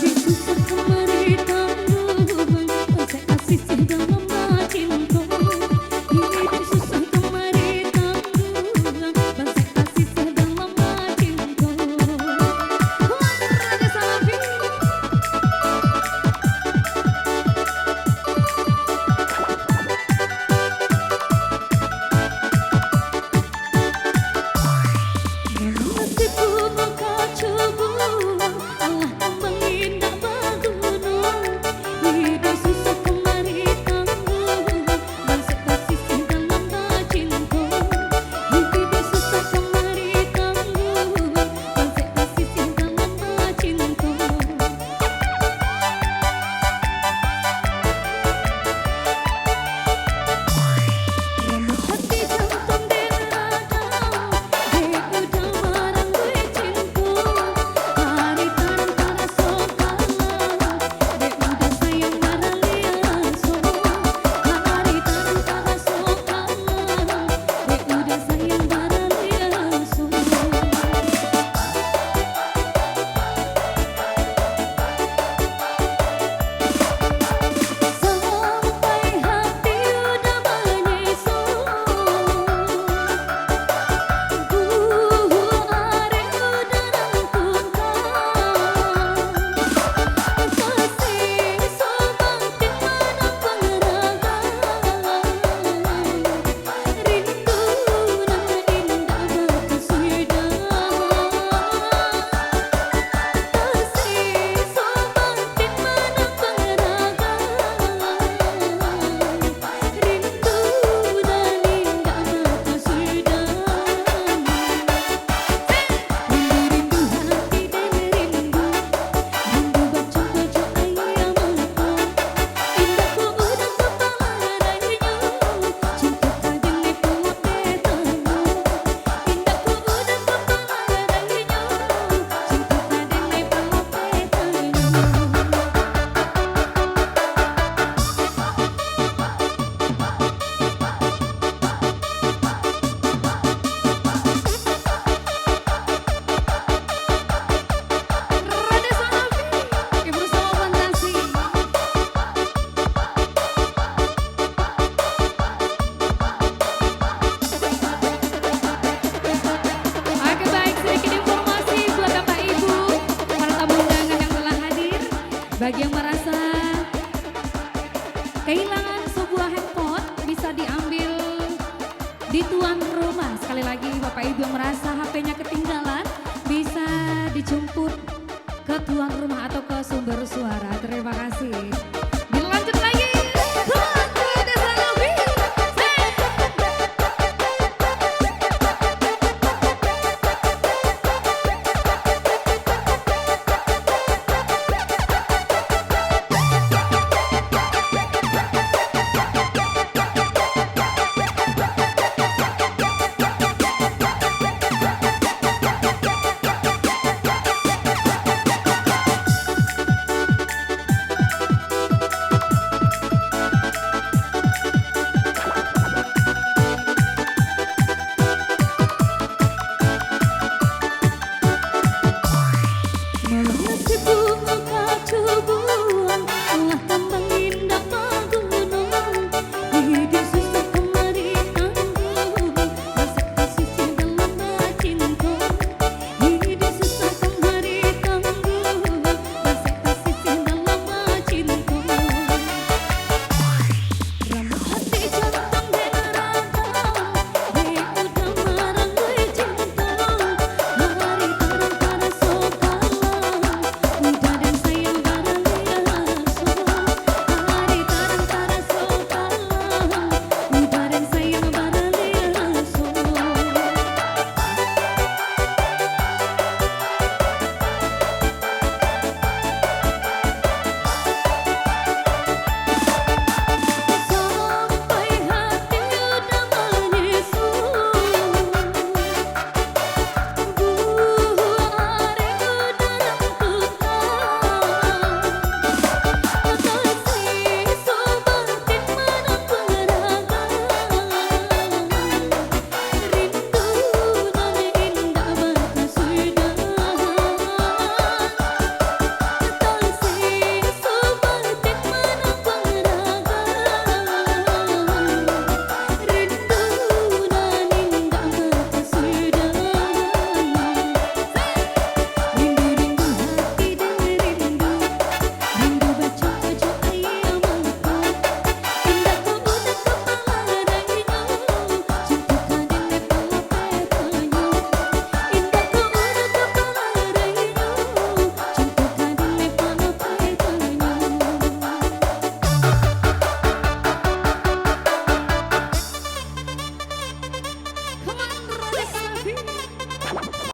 Susah kemari tanggung, saya kasih dalam cinta. Ini susah kemari tanggung, saya kasih dalam cinta. Raja Salafi. Nasibku muka coba, Allah mengindah bangunan. Hidup susah kemari tanggung, saya kasih dalam cinta. Hidup susah kemari tanggung, saya kasih dalam cinta. Rambut hati jantung deradang, udah marang gue cinta. Hari tanam tanah sokalang, udah sayang marah liaso. Hari tanam tanah sokalang, udah sayang marah liaso. Sampai hati udah menyeso, buah are udah rangkukan. Kasih sobangtin mana pengerangan, rindu nan indah batu sudah. Kasih sobangtin mana pengerangan, rindu dan indah batu sudah. Rindu hati dan rindu baju-baju ayam mata. Indahku udah keparanyo, cinta kadang pelak petanya. Indahku udah keparanyo, cinta kadang pelak petanya. Raja Salafi, Ibu sama Fantasi. Oke baik, sedikit informasi buat Bapak Ibu, para tamu undangan yang telah hadir. Bagi yang merasa kehilangan sebuah handphone, bisa diambil di tuan rumah. Sekali lagi Bapak Ibu yang merasa HP-nya ketinggalan, bisa dijemput ke tuan rumah atau ke sumber suara. Terima kasih.